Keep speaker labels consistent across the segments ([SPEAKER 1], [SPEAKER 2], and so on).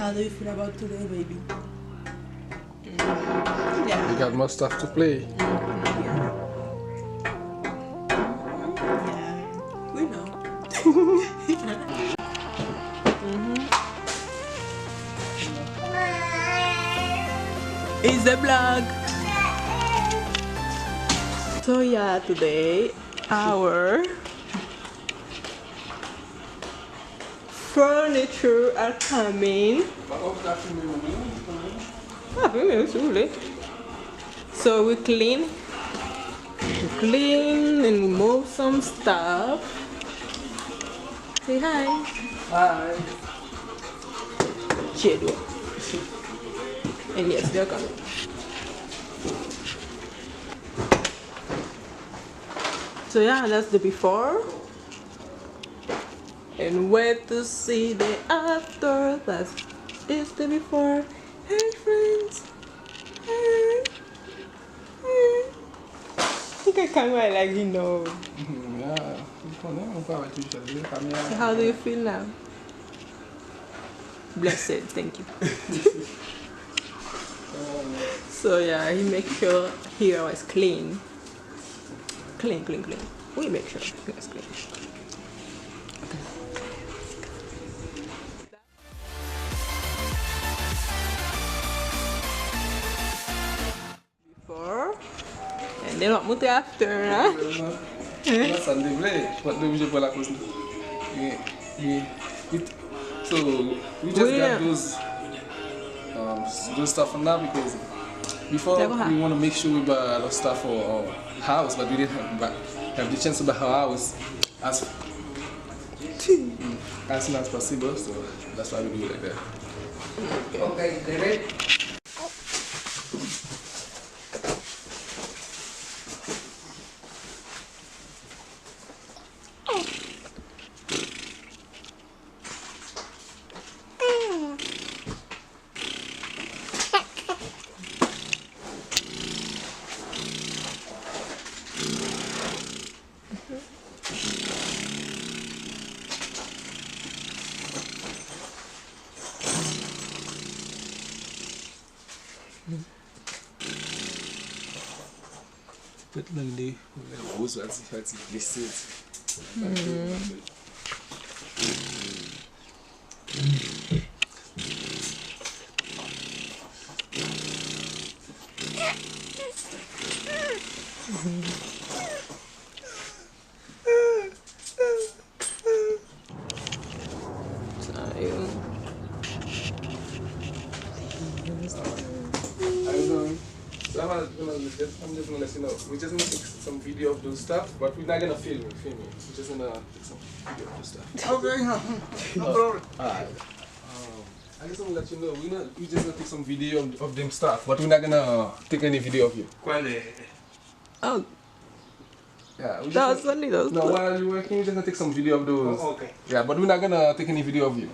[SPEAKER 1] How do you feel about today, baby?
[SPEAKER 2] Yeah. You got more stuff to play.
[SPEAKER 1] Yeah. We know. It's the vlog. So yeah, today our furniture are coming. So we clean and remove some stuff. Say hi.
[SPEAKER 2] Hi.
[SPEAKER 1] Cheers. And yes, they're coming. So yeah, that's the before. And wait to see the after. That is the before. Hey friends. Hey. Hey. Look at camera like you know.
[SPEAKER 2] Yeah.
[SPEAKER 1] So how do you feel now? Blessed, thank you. So yeah, he make sure here was clean. Clean. We make sure it was clean. Before and then what muti after, huh?
[SPEAKER 2] So we just got those stuff for now because before we want to make sure we buy a lot of stuff for our house, but we didn't have the chance to buy our house as soon as possible. So that's why we do it like that. Okay, David. Put lang di rose als sie glitzert. I'm just gonna let you know. We're just gonna take some video of those stuff, but we're not gonna film it. We're just gonna take some video of those stuff. Okay, no problem. Alright. I just wanna let you know, we're just gonna take some video of them stuff, but we're not gonna take any video of you.
[SPEAKER 1] Oh.
[SPEAKER 2] Yeah,
[SPEAKER 1] That was only those.
[SPEAKER 2] No, while you're working, we're just gonna take some video of those.
[SPEAKER 3] Oh, okay.
[SPEAKER 2] Yeah, but we're not gonna take any video of you.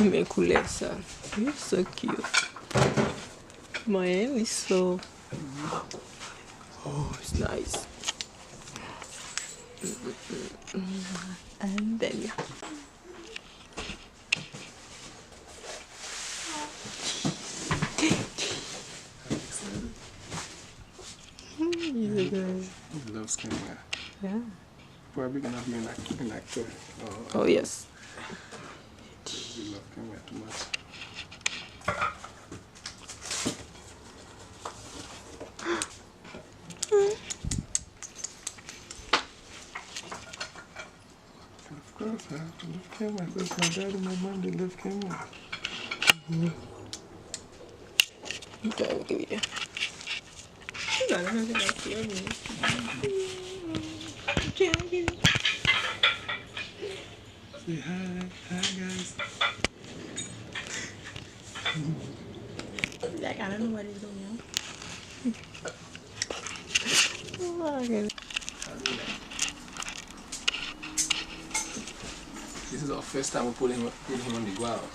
[SPEAKER 1] Me couleur ça. You're so cute. Mine is so. Oh, it's nice. And then yeah. He's a guy.
[SPEAKER 2] He loves camera.
[SPEAKER 1] Yeah.
[SPEAKER 2] Probably gonna be an actor.
[SPEAKER 1] Oh yes.
[SPEAKER 2] We love camera too much. Of course, I have to love camera because my dad and my mom, they love camera.
[SPEAKER 1] Okay, I'll give you.
[SPEAKER 2] Say hi guys.
[SPEAKER 1] Like, I don't know what he's doing now. Okay.
[SPEAKER 2] This is our first time we put him on the ground.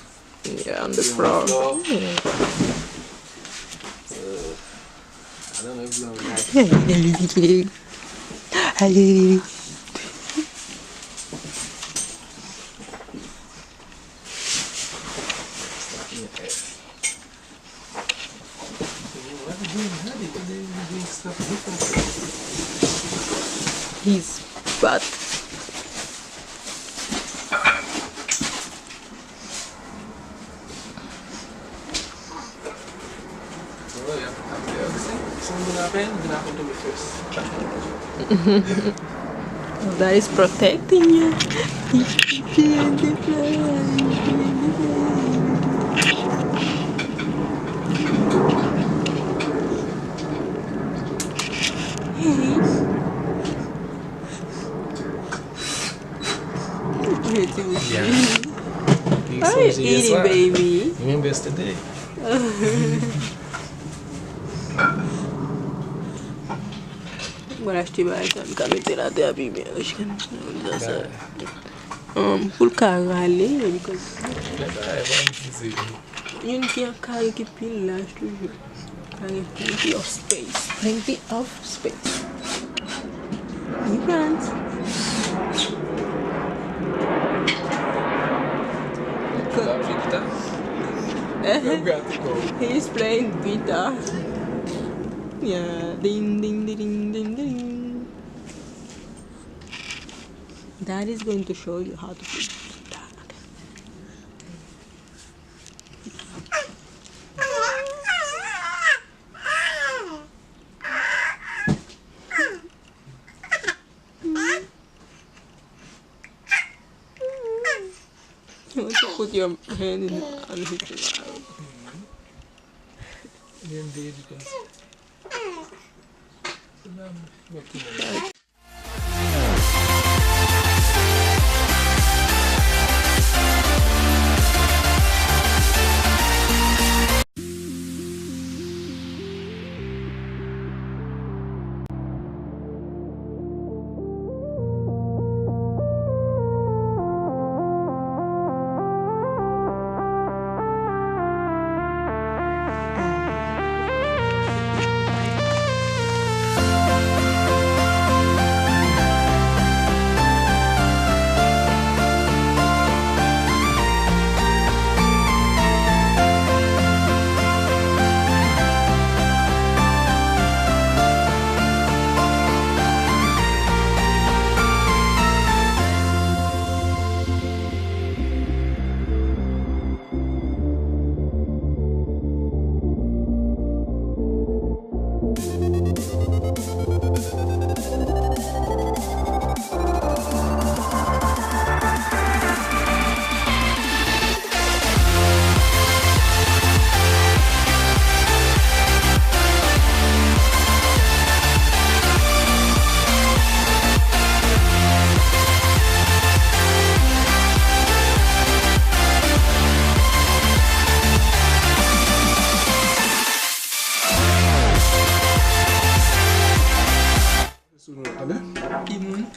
[SPEAKER 1] Yeah, on the floor. Yeah.
[SPEAKER 2] So, I don't know if you like.
[SPEAKER 1] His butt. That is protecting you.
[SPEAKER 2] Yeah.
[SPEAKER 1] What are you eating, baby?
[SPEAKER 2] Remember yesterday?
[SPEAKER 1] Agora acho que vai ficar metendo até a Bíblia. Acho que não dá certo. Por caralho, because you can't carry que pila, acho que carry plenty of space. Plenty of space. You can't. He's playing guitar. Yeah, ding ding ding ding ding ding. Dad is going to show you how to play guitar. You want to put your hand on his mouth.
[SPEAKER 2] Indeed, because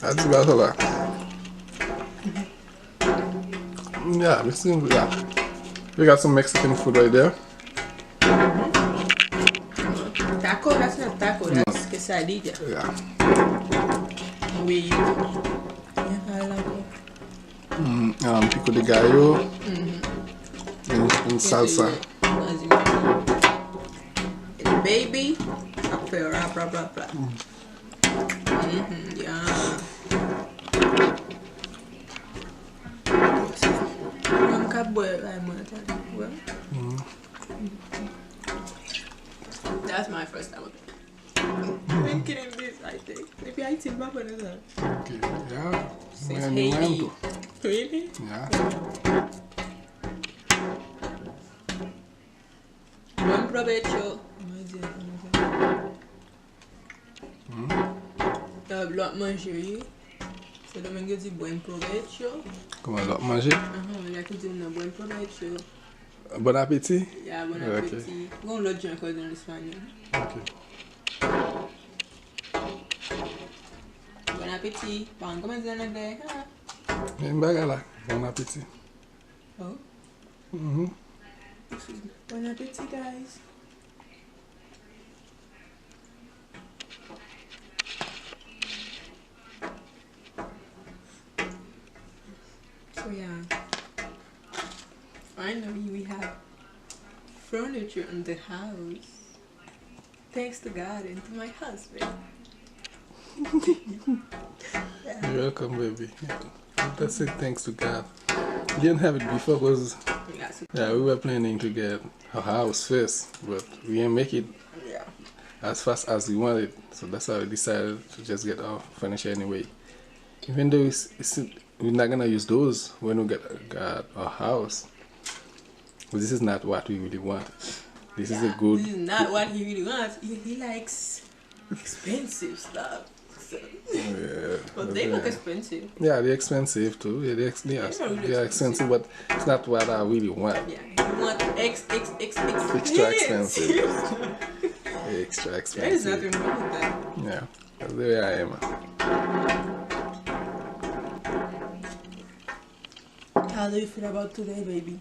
[SPEAKER 2] that's about a lot. Yeah, we seem that. We got some Mexican food right there.
[SPEAKER 1] Taco, that's not taco, that's quesadilla.
[SPEAKER 2] Yeah.
[SPEAKER 1] With
[SPEAKER 2] Pico de gallo and salsa.
[SPEAKER 1] And baby, blah blah blah blah. Yeah. That's my first time. I've been kidding this, I think. Maybe I think back when okay,
[SPEAKER 2] yeah.
[SPEAKER 1] Since Haiti. Really?
[SPEAKER 2] Yeah.
[SPEAKER 1] Buen provecho. L'autre manger, oui. C'est le même que dit buen provecho.
[SPEAKER 2] Comment l'autre manger?
[SPEAKER 1] Il a dit buen provecho.
[SPEAKER 2] Bon appétit?
[SPEAKER 1] Yeah, bon appétit. Bon, l'autre j'ai encore dans l'espagnol.
[SPEAKER 2] Ok.
[SPEAKER 1] Bon appétit. Bon, comment dire en anglais?
[SPEAKER 2] Une bagarre là. Bon appétit.
[SPEAKER 1] Oh. This is Bon appetit, guys. So yeah, finally we have furniture in the house. Thanks to God and to my husband. Yeah.
[SPEAKER 2] You're welcome, baby. That's it, thanks to God. We didn't have it before because we were planning to get a house first, but we didn't make it as fast as we wanted. So that's why we decided to just get our furniture anyway. Even though we're not gonna use those when we get our house. But this is not what we really want. This is a good.
[SPEAKER 1] This is not what he really wants. He likes expensive stuff. So.
[SPEAKER 2] Yeah.
[SPEAKER 1] But they look expensive.
[SPEAKER 2] Yeah, they're expensive too. Yeah, they're expensive, but it's not what I really want.
[SPEAKER 1] Yeah, you want extra
[SPEAKER 2] expensive. Extra expensive.
[SPEAKER 1] There is nothing wrong with that.
[SPEAKER 2] Yeah, that's the way I am.
[SPEAKER 1] How do you feel about today, baby?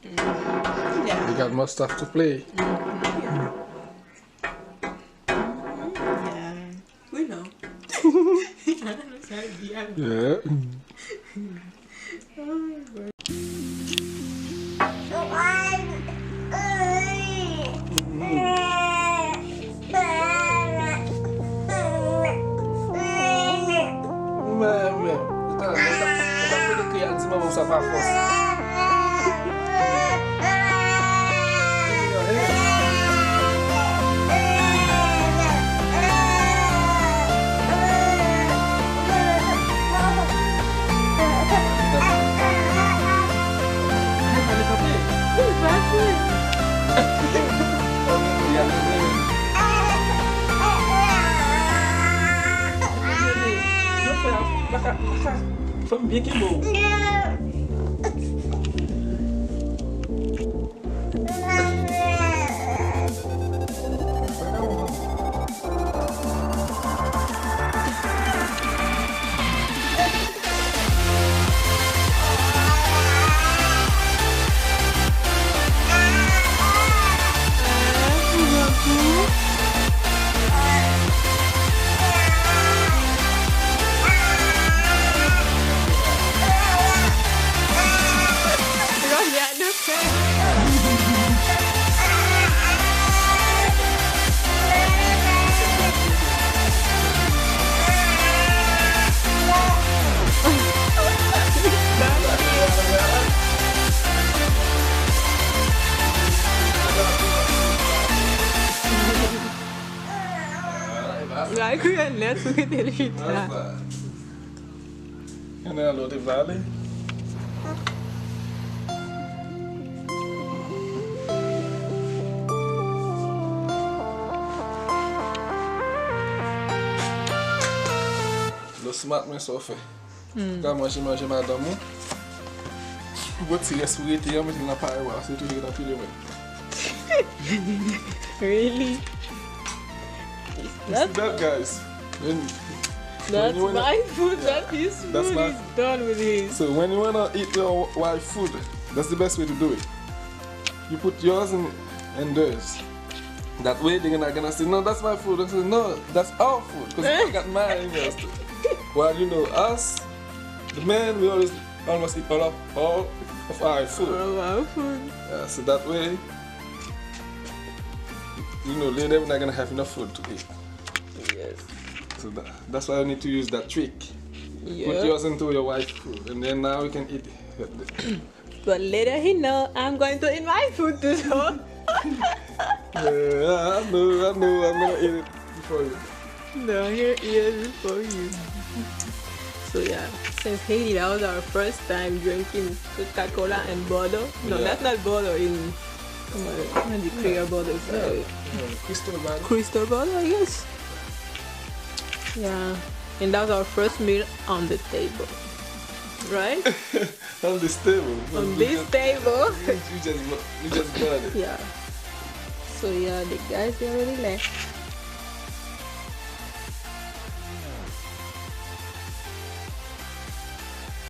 [SPEAKER 1] Yeah.
[SPEAKER 2] We got more stuff to play.
[SPEAKER 1] Yeah. Yeah. We know.
[SPEAKER 2] Yeah. From Biggie Boo.
[SPEAKER 1] Vai qui è netto che delle città.
[SPEAKER 2] And then Lodi Valley. Le smart mais ça fait. Quand moi j'ai mangé madame, vous tirez sur les tirs, mais il n'a pas eu, c'est toujours dans le
[SPEAKER 1] Really?
[SPEAKER 2] See that, guys?
[SPEAKER 1] That's my food. That his food is done with his.
[SPEAKER 2] So when you wanna eat your wife food, that's the best way to do it. You put yours and theirs. That way they're not gonna say, no, that's my food. I say, no, that's our food, because I got mine first. Well, you know, us, the men, we almost eat all of our food.
[SPEAKER 1] All of our food.
[SPEAKER 2] Yeah, so that way, you know, later we're not gonna have enough food to eat.
[SPEAKER 1] Yes.
[SPEAKER 2] So that's why I need to use that trick.
[SPEAKER 1] Yep.
[SPEAKER 2] Put yours into your wife's food, and then now we can eat it.
[SPEAKER 1] But later he know I'm going to eat my food too. So.
[SPEAKER 2] Yeah, I know, I'm gonna eat it before you.
[SPEAKER 1] No, here eat it before you. So yeah, since Haiti, that was our first time drinking Coca-Cola and Bordeaux. No,
[SPEAKER 2] Yeah.
[SPEAKER 1] that's not Bordeaux in the clear Bordeaux.
[SPEAKER 2] Crystal Valley.
[SPEAKER 1] Crystal Bordeaux, I guess. Yeah, and that was our first meal on the table, right?
[SPEAKER 2] On this table.
[SPEAKER 1] On this table.
[SPEAKER 2] You just got it.
[SPEAKER 1] Yeah. So yeah, the guys they already left.